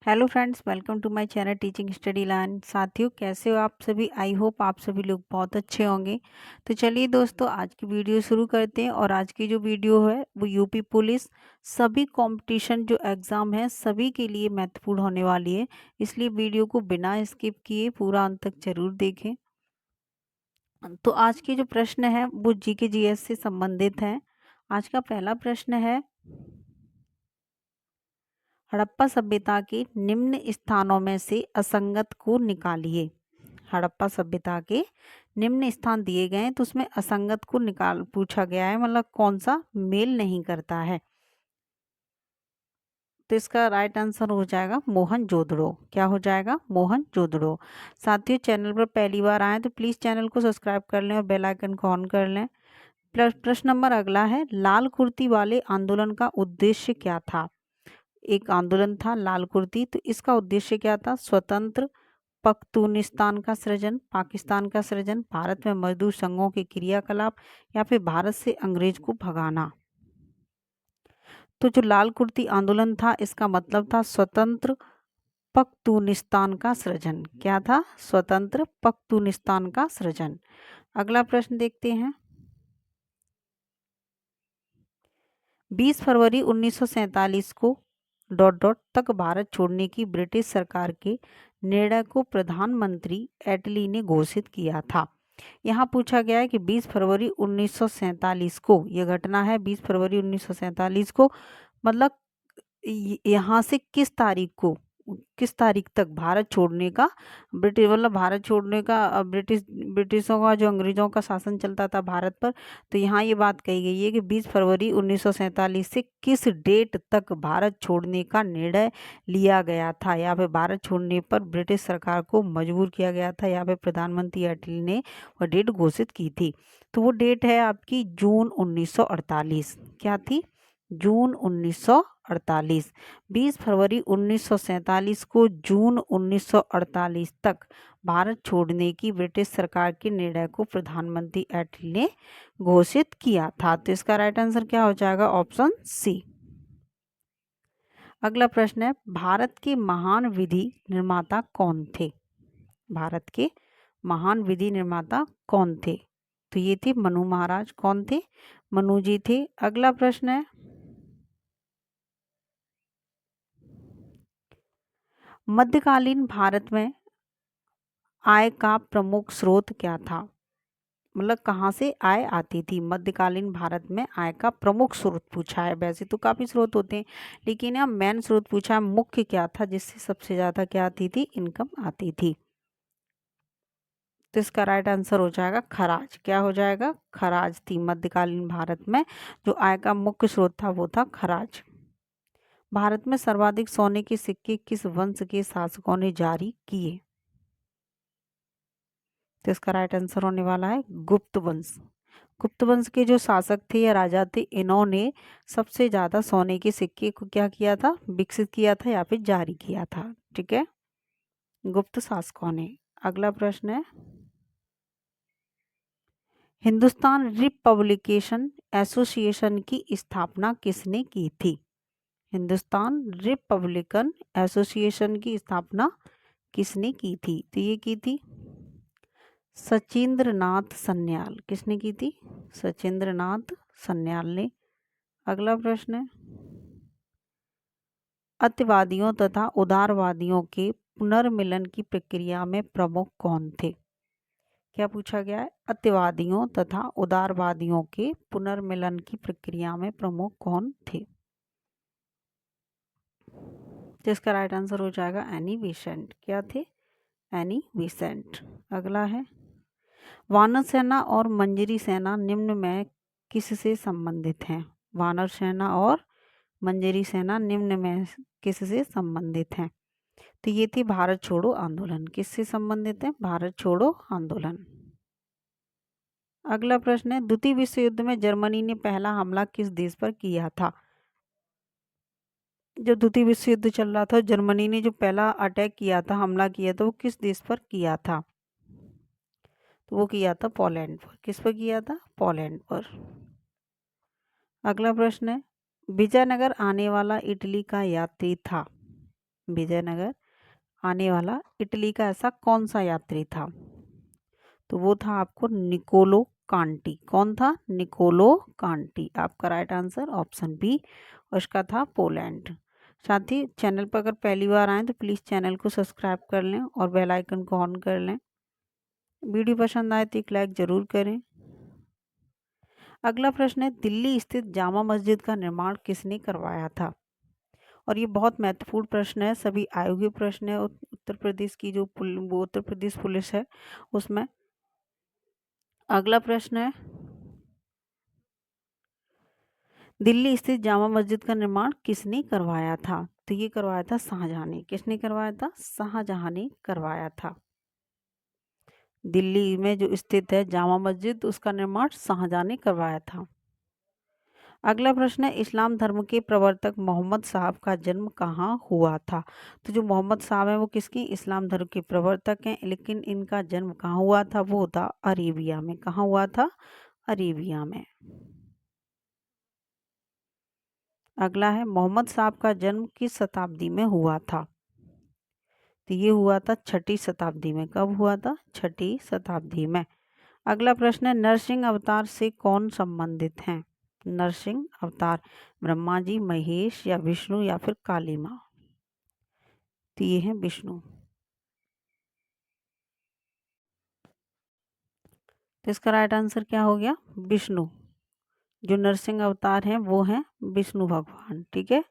Hello friends, welcome to my channel teaching study line. साथियों, कैसे हो आप सभी? आई होप आप सभी लोग बहुत अच्छे होंगे। तो चलिए दोस्तों, आज की वीडियो शुरू करते हैं। और आज की जो वीडियो है वो यूपी पुलिस सभी कंपटीशन जो एग्ज़ाम है सभी के लिए महत्वपूर्ण होने वाली है, इसलिए वीडियो को बिना स्किप किए पूरा अंत तक जरूर देखें। तो आज के जो प्रश्न है वो जीके जीएस से संबंधित हैं। आज का पहला प्रश्न है, हड़प्पा सभ्यता के निम्न स्थानों में से असंगत को निकालिए। हड़प्पा सभ्यता के निम्न स्थान दिए गए हैं, तो उसमें असंगत को निकाल पूछा गया है, मतलब कौन सा मेल नहीं करता है। तो इसका राइट आंसर हो जाएगा मोहनजोदड़ो। क्या हो जाएगा? मोहनजोदड़ो। साथियों, चैनल पर पहली बार आए तो प्लीज चैनल को सब्सक्राइब कर लें और बेल आइकन को ऑन कर लें। प्रश्न नंबर अगला है, लाल कुर्ती वाले आंदोलन का उद्देश्य क्या था? एक आंदोलन था लाल कुर्ती, तो इसका उद्देश्य क्या था? स्वतंत्र पख्तूनिस्तान का सृजन, पाकिस्तान का सृजन, भारत में मजदूर संघों के क्रियाकलाप, या फिर भारत से अंग्रेज को भगाना। तो जो लाल कुर्ती आंदोलन था इसका मतलब था स्वतंत्र पख्तूनिस्तान का सृजन। क्या था? स्वतंत्र पख्तूनिस्तान का सृजन। अगला प्रश्न देखते हैं, 20 फरवरी 1947 को डॉट डॉट तक भारत छोड़ने की ब्रिटिश सरकार के निर्णय को प्रधानमंत्री एटली ने घोषित किया था। यहाँ पूछा गया है कि 20 फरवरी 1947 को, यह घटना है 20 फरवरी 1947 को, मतलब यहाँ से किस तारीख तक भारत छोड़ने का, ब्रिटिश मतलब भारत छोड़ने का, ब्रिटिशों का जो अंग्रेजों का शासन चलता था भारत पर, तो यहाँ ये बात कही गई है कि 20 फरवरी 1947 से किस डेट तक भारत छोड़ने का निर्णय लिया गया था। यहाँ पे भारत छोड़ने पर ब्रिटिश सरकार को मजबूर किया गया था, यहाँ पे प्रधानमंत्री अटली ने वह डेट घोषित की थी। तो वो डेट है आपकी जून 1948। क्या थी? जून 1948। 20 फरवरी 1947 को जून 1948 तक भारत छोड़ने की ब्रिटिश सरकार के निर्णय को प्रधानमंत्री एटली ने घोषित किया था। तो इसका राइट आंसर क्या हो जाएगा? Option C. अगला प्रश्न है, भारत के महान विधि निर्माता कौन थे? भारत के महान विधि निर्माता कौन थे? तो ये थे मनु महाराज। कौन थे? मनु जी थे। अगला प्रश्न है, मध्यकालीन भारत में आय का प्रमुख स्रोत क्या था? मतलब कहाँ से आय आती थी? मध्यकालीन भारत में आय का प्रमुख स्रोत पूछा है। वैसे तो काफी स्रोत होते हैं, लेकिन यहाँ मेन स्रोत पूछा है, मुख्य क्या था जिससे सबसे ज्यादा क्या आती थी? इनकम आती थी। तो इसका राइट आंसर हो जाएगा खराज। क्या हो जाएगा? खराज थी। मध्यकालीन भारत में जो आय का मुख्य स्रोत था वो था खराज। भारत में सर्वाधिक सोने के सिक्के किस वंश के शासकों ने जारी किए? तो इसका राइट आंसर होने वाला है गुप्त वंश। गुप्त वंश के जो शासक थे या राजा थे, इन्होंने सबसे ज्यादा सोने के सिक्के को क्या किया था? विकसित किया था या फिर जारी किया था। ठीक है, गुप्त शासकों ने। अगला प्रश्न है, हिंदुस्तान रिपब्लिकेशन एसोसिएशन की स्थापना किसने की थी? हिंदुस्तान रिपब्लिकन एसोसिएशन की स्थापना किसने की थी? तो ये की थी सचिंद्रनाथ सन्याल। किसने की थी? सचिंद्रनाथ सन्याल ने। अगला प्रश्न है, अतिवादियों तथा उदारवादियों के पुनर्मिलन की प्रक्रिया में प्रमुख कौन थे? क्या पूछा गया है? अतिवादियों तथा उदारवादियों के पुनर्मिलन की प्रक्रिया में प्रमुख कौन थे? जिसका राइट आंसर हो जाएगा एनी बेसेंट। क्या थे? Annie Besant. अगला है, वानर सेना और मंजरी सेना निम्न में किससे संबंधित हैं? वानर सेना और मंजरी सेना निम्न में किससे संबंधित हैं? तो ये थी भारत छोड़ो आंदोलन। किससे संबंधित है? भारत छोड़ो आंदोलन। अगला प्रश्न है, द्वितीय विश्व युद्ध में जर्मनी ने पहला हमला किस देश पर किया था? जब द्वितीय विश्व युद्ध चल रहा था, जर्मनी ने जो पहला अटैक किया था, हमला किया था, वो किस देश पर किया था? तो वो किया था पोलैंड पर। किस पर किया था? पोलैंड पर। अगला प्रश्न है, विजयनगर आने वाला इटली का यात्री था। विजयनगर आने वाला इटली का ऐसा कौन सा यात्री था? तो वो था आपको निकोलो कांटी। कौन था? निकोलो कांटी। आपका राइट आंसर ऑप्शन बी, और इसका था पोलैंड। साथ ही चैनल पर अगर पहली बार आए तो प्लीज़ चैनल को सब्सक्राइब कर लें और बेल आइकन को ऑन कर लें। वीडियो पसंद आए तो एक लाइक ज़रूर करें। अगला प्रश्न है, दिल्ली स्थित जामा मस्जिद का निर्माण किसने करवाया था? और ये बहुत महत्वपूर्ण प्रश्न है, सभी आयोगीय प्रश्न है। उत्तर प्रदेश की जो वो उत्तर प्रदेश पुलिस है उसमें। अगला प्रश्न है, दिल्ली स्थित जामा मस्जिद का निर्माण किसने करवाया था? तो ये करवाया था शाहजहां ने। किसने करवाया था? शाहजहां ने करवाया था। दिल्ली में जो स्थित है जामा मस्जिद, उसका निर्माण शाहजहां ने करवाया था। अगला प्रश्न है, इस्लाम धर्म के प्रवर्तक मोहम्मद साहब का जन्म कहाँ हुआ था? तो जो मोहम्मद साहब हैं वो किसके? इस्लाम धर्म के प्रवर्तक हैं, लेकिन इनका जन्म कहाँ हुआ था? वो था अरेबिया में। कहाँ हुआ था? अरेबिया में। अगला है, मोहम्मद साहब का जन्म किस शताब्दी में हुआ था? तो ये हुआ था 6ठी शताब्दी में। कब हुआ था? 6ठी शताब्दी में। अगला प्रश्न है, नरसिंह अवतार से कौन संबंधित हैं? नरसिंह अवतार, ब्रह्मा जी, महेश या विष्णु या फिर काली माँ? तो ये है विष्णु। तो इसका राइट आंसर क्या हो गया? विष्णु। जो नरसिंह अवतार हैं वो हैं विष्णु भगवान। ठीक है।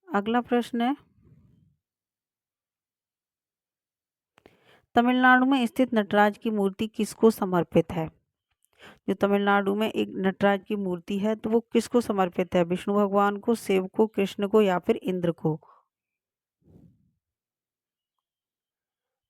अगला प्रश्न है, तमिलनाडु में स्थित नटराज की मूर्ति किसको समर्पित है? जो तमिलनाडु में एक नटराज की मूर्ति है तो वो किसको समर्पित है? विष्णु भगवान को, शिव को, कृष्ण को या फिर इंद्र को?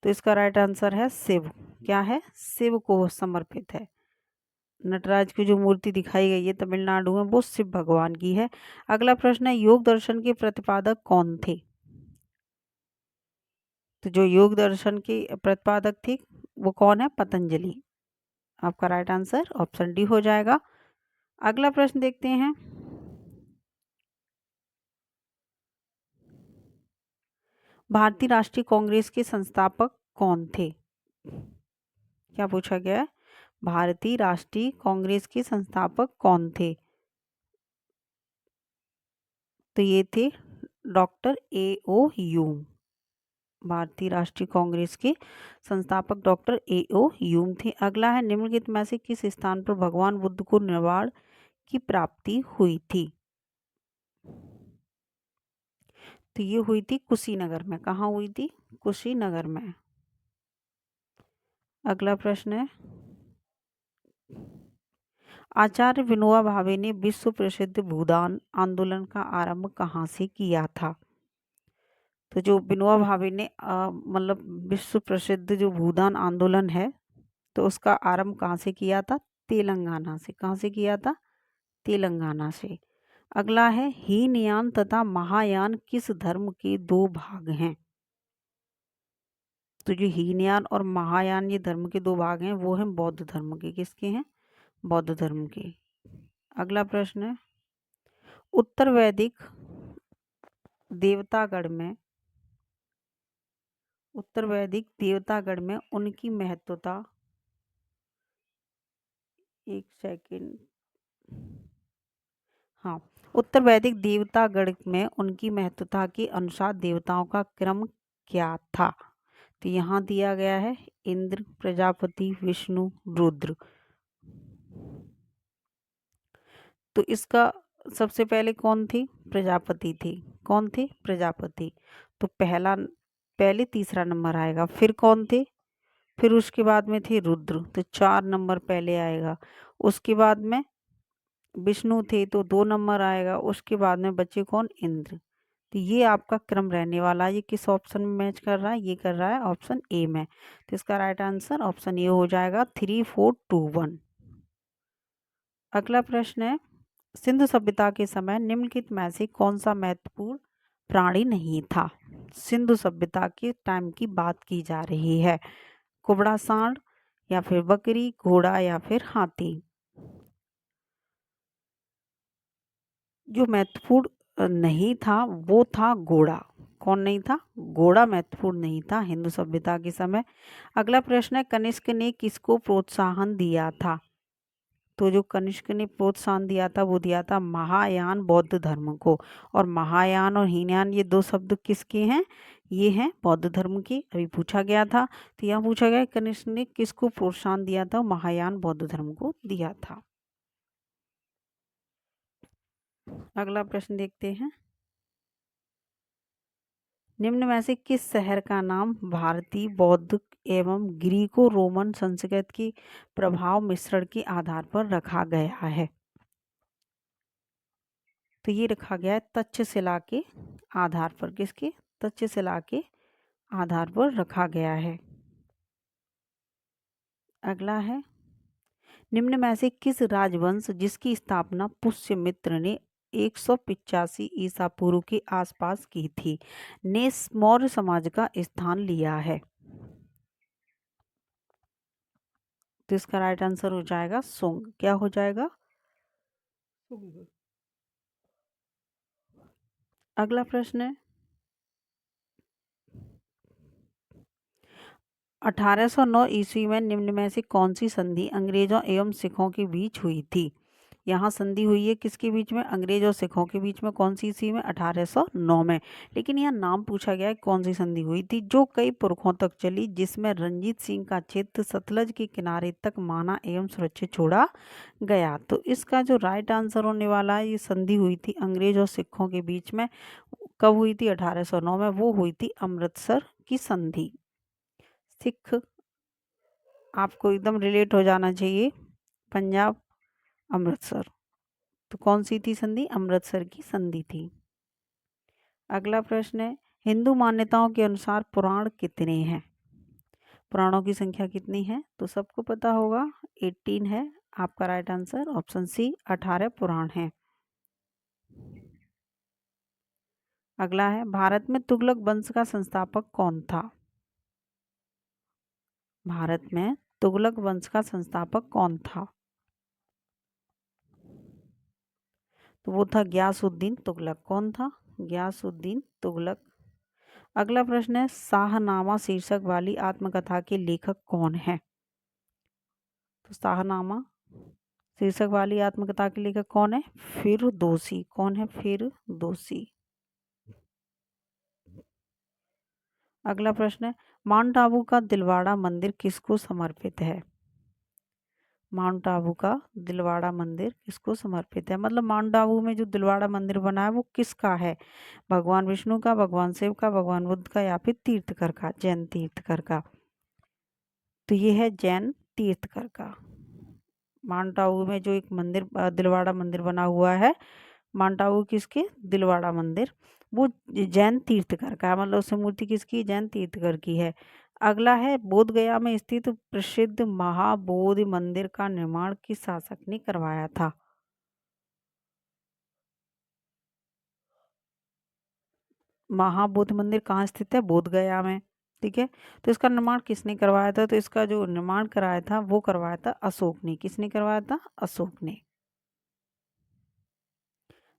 तो इसका राइट आंसर है शिव। क्या है? शिव को समर्पित है। नटराज की जो मूर्ति दिखाई गई है तमिलनाडु में वो शिव भगवान की है। अगला प्रश्न है, योग दर्शन के प्रतिपादक कौन थे? तो जो योग दर्शन के प्रतिपादक थे वो कौन है? पतंजलि। आपका राइट आंसर ऑप्शन डी हो जाएगा। अगला प्रश्न देखते हैं, भारतीय राष्ट्रीय कांग्रेस के संस्थापक कौन थे? क्या पूछा गया है? भारतीय राष्ट्रीय कांग्रेस के संस्थापक कौन थे? तो ये थे डॉक्टर ए ओ ह्यूम। भारतीय राष्ट्रीय कांग्रेस के संस्थापक डॉक्टर ए ओ ह्यूम थे। अगला है, निम्नलिखित में से किस स्थान पर भगवान बुद्ध को निर्वाण की प्राप्ति हुई थी? तो ये हुई थी कुशीनगर में। कहाँ हुई थी? कुशीनगर में। अगला प्रश्न है, आचार्य विनोबा भावे ने विश्व प्रसिद्ध भूदान आंदोलन का आरंभ कहाँ से किया था? तो जो विनोबा भावे ने मतलब विश्व प्रसिद्ध जो भूदान आंदोलन है तो उसका आरंभ कहाँ से किया था? तेलंगाना से। कहाँ से किया था? तेलंगाना से। अगला है, हीनयान तथा महायान किस धर्म के दो भाग हैं? तो जो हीनयान और महायान ये धर्म के दो भाग हैं वो हैं बौद्ध धर्म के। किसके हैं? बौद्ध धर्म के। अगला प्रश्न है, उत्तर वैदिक देवतागढ़ में उत्तर वैदिक देवतागढ़ में उनकी महत्वता, एक सेकेंड, हाँ, उत्तर वैदिक देवतागढ़ में उनकी महत्वता के अनुसार देवताओं का क्रम क्या था? तो यहाँ दिया गया है इंद्र, प्रजापति, विष्णु, रुद्र। तो इसका सबसे पहले कौन थी? प्रजापति थी। कौन थे? प्रजापति। तो पहले तीसरा नंबर आएगा। फिर कौन थे? फिर उसके बाद में थे रुद्र, तो 4 नंबर पहले आएगा। उसके बाद में विष्णु थे तो 2 नंबर आएगा। उसके बाद में बचे कौन? इंद्र। तो ये आपका क्रम रहने वाला है। ये किस ऑप्शन में मैच कर रहा है? ये कर रहा है ऑप्शन ए में। तो इसका राइट आंसर ऑप्शन ए हो जाएगा, 3 4 2 1। अगला प्रश्न है, सिंधु सभ्यता के समय निम्नलिखित में से कौन सा महत्वपूर्ण प्राणी नहीं था? सिंधु सभ्यता के टाइम की बात की जा रही है। कुबड़ा सांड या फिर बकरी, घोड़ा या फिर हाथी? जो महत्वपूर्ण नहीं था वो था घोड़ा। कौन नहीं था? घोड़ा महत्वपूर्ण नहीं था हिंदू सभ्यता के समय। अगला प्रश्न है, कनिष्क ने किसको प्रोत्साहन दिया था? तो जो कनिष्क ने प्रोत्साहन दिया था वो दिया था महायान बौद्ध धर्म को। और महायान और हीनयान ये दो शब्द किसके हैं? ये हैं बौद्ध धर्म के। अभी पूछा गया था, तो यहाँ पूछा गया कनिष्क ने किसको प्रोत्साहन दिया था? महायान बौद्ध धर्म को दिया था। अगला प्रश्न देखते हैं, निम्न में से किस शहर का नाम भारतीय बौद्ध एवं ग्रीको रोमन संस्कृत की प्रभाव मिश्रण के आधार पर रखा गया है? तो ये रखा गया है तक्षशिला के आधार पर। किसके? तक्षशिला के आधार पर रखा गया है। अगला है, निम्न में से किस राजवंश जिसकी स्थापना पुष्यमित्र ने 185 ईसा पूर्व के आसपास की थी ने मौर्य समाज का स्थान लिया है? तो इसका राइट आंसर हो जाएगा सुंग। क्या हो जाएगा? सुंग। अगला प्रश्न है, 1809 ईस्वी में निम्न में से कौन सी संधि अंग्रेजों एवं सिखों के बीच हुई थी? यहाँ संधि हुई है किसके बीच में? अंग्रेज और सिखों के बीच में। कौन सी ईस्वी में? 1809 में। लेकिन यहाँ नाम पूछा गया है कौन सी संधि हुई थी, जो कई पुरखों तक चली, जिसमें रंजीत सिंह का क्षेत्र सतलज के किनारे तक माना एवं सुरक्षित छोड़ा गया। तो इसका जो राइट आंसर होने वाला है, ये संधि हुई थी अंग्रेज और सिखों के बीच में। कब हुई थी? 1809 में। वो हुई थी अमृतसर की संधि। सिख आपको एकदम रिलेट हो जाना चाहिए, पंजाब, अमृतसर। तो कौन सी थी संधि? अमृतसर की संधि थी। अगला प्रश्न है, हिंदू मान्यताओं के अनुसार पुराण कितने हैं? पुराणों की संख्या कितनी है? तो सबको पता होगा 18 है। आपका राइट आंसर ऑप्शन सी 18 पुराण हैं। अगला है, भारत में तुगलक वंश का संस्थापक कौन था? भारत में तुगलक वंश का संस्थापक कौन था? तो वो था गयासुद्दीन तुगलक। कौन था? गयासुद्दीन तुगलक। अगला प्रश्न है, शाहनामा शीर्षक वाली आत्मकथा के लेखक कौन है? तो शाहनामा शीर्षक वाली आत्मकथा के लेखक कौन है? फिरदौसी। कौन है? फिरदौसी। अगला प्रश्न है, माउंट आबू का दिलवाड़ा मंदिर किसको समर्पित है? माउंट आबू का दिलवाड़ा मंदिर किसको समर्पित है? मतलब माउंट आबू में जो दिलवाड़ा मंदिर बना है वो किसका है? भगवान विष्णु का, भगवान शिव का, भगवान बुद्ध का, या फिर तीर्थकर का, जैन तीर्थकर का? तो ये है जैन तीर्थकर का। माउंट आबू में जो एक मंदिर दिलवाड़ा मंदिर बना हुआ है, माउंट आबू किसके? दिलवाड़ा मंदिर, वो जैन तीर्थकर का है। मतलब उसमें मूर्ति किसकी? जैन तीर्थकर की है। अगला है, बोध गया में स्थित प्रसिद्ध महाबोधि मंदिर का निर्माण किस शासक ने करवाया था? महाबोधि मंदिर कहाँ स्थित है? बोध गया में। ठीक है, तो इसका निर्माण किसने करवाया था? तो इसका जो निर्माण कराया था वो करवाया था अशोक ने। किसने करवाया था? अशोक ने।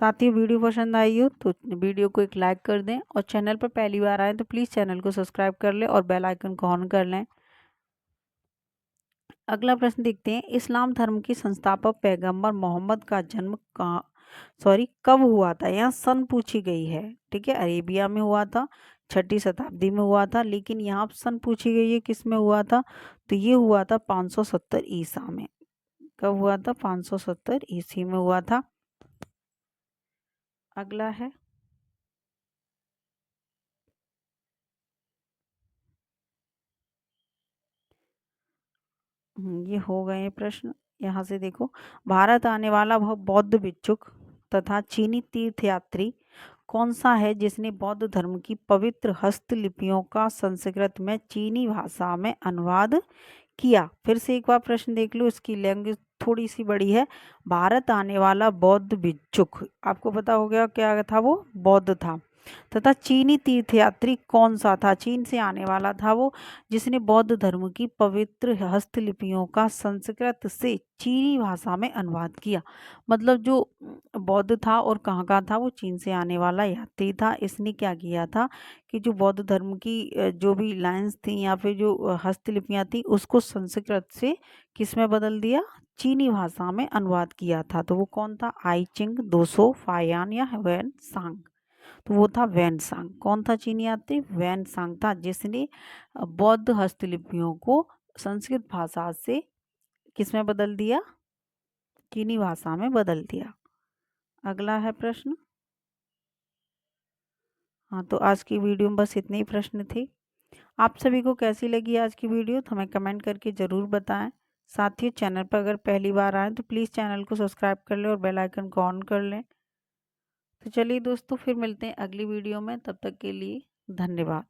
साथियों, वीडियो पसंद आई हो तो वीडियो को एक लाइक कर दें, और चैनल पर पहली बार आए तो प्लीज़ चैनल को सब्सक्राइब कर लें और बेल आइकन को ऑन कर लें। अगला प्रश्न देखते हैं, इस्लाम धर्म के संस्थापक पैगंबर मोहम्मद का जन्म कब हुआ था? यहाँ सन पूछी गई है। ठीक है, अरेबिया में हुआ था, 6ठी शताब्दी में हुआ था, लेकिन यहाँ सन पूछी गई है किस में हुआ था? तो ये हुआ था 570 ईसा में। कब हुआ था? 570 ईस्वी में हुआ था। अगला है, ये हो गए प्रश्न। यहाँ से देखो, भारत आने वाला वह बौद्ध भिक्षुक तथा चीनी तीर्थयात्री कौन सा है जिसने बौद्ध धर्म की पवित्र हस्तलिपियों का संस्कृत में चीनी भाषा में अनुवाद किया? फिर से एक बार प्रश्न देख लो, इसकी लैंग्वेज थोड़ी सी बड़ी है। भारत आने वाला बौद्ध भिक्षुक, आपको पता हो गया क्या था? वो बौद्ध था। तथा चीनी तीर्थयात्री कौन सा था? चीन से आने वाला था वो, जिसने बौद्ध धर्म की पवित्र हस्तलिपियों का संस्कृत से चीनी भाषा में अनुवाद किया। मतलब जो बौद्ध था और कहाँ का था, वो चीन से आने वाला यात्री था। इसने क्या किया था कि जो बौद्ध धर्म की जो भी लाइन्स थी या फिर जो हस्तलिपियाँ थी, उसको संस्कृत से किस में बदल दिया? चीनी भाषा में अनुवाद किया था। तो वो कौन था? आई चिंग, दोसो, फायान या वैन सांग। तो वो था वैन सांग। कौन था चीनी यात्री? वैन सांग था, जिसने बौद्ध हस्तलिपियों को संस्कृत भाषा से किस में बदल दिया? चीनी भाषा में बदल दिया। अगला है प्रश्न। हाँ, तो आज की वीडियो में बस इतने ही प्रश्न थे। आप सभी को कैसी लगी आज की वीडियो तो हमें कमेंट करके ज़रूर बताएं। साथ ही चैनल पर अगर पहली बार आए तो प्लीज़ चैनल को सब्सक्राइब कर लें और बेल आइकन को ऑन कर लें। तो चलिए दोस्तों, फिर मिलते हैं अगली वीडियो में। तब तक के लिए धन्यवाद।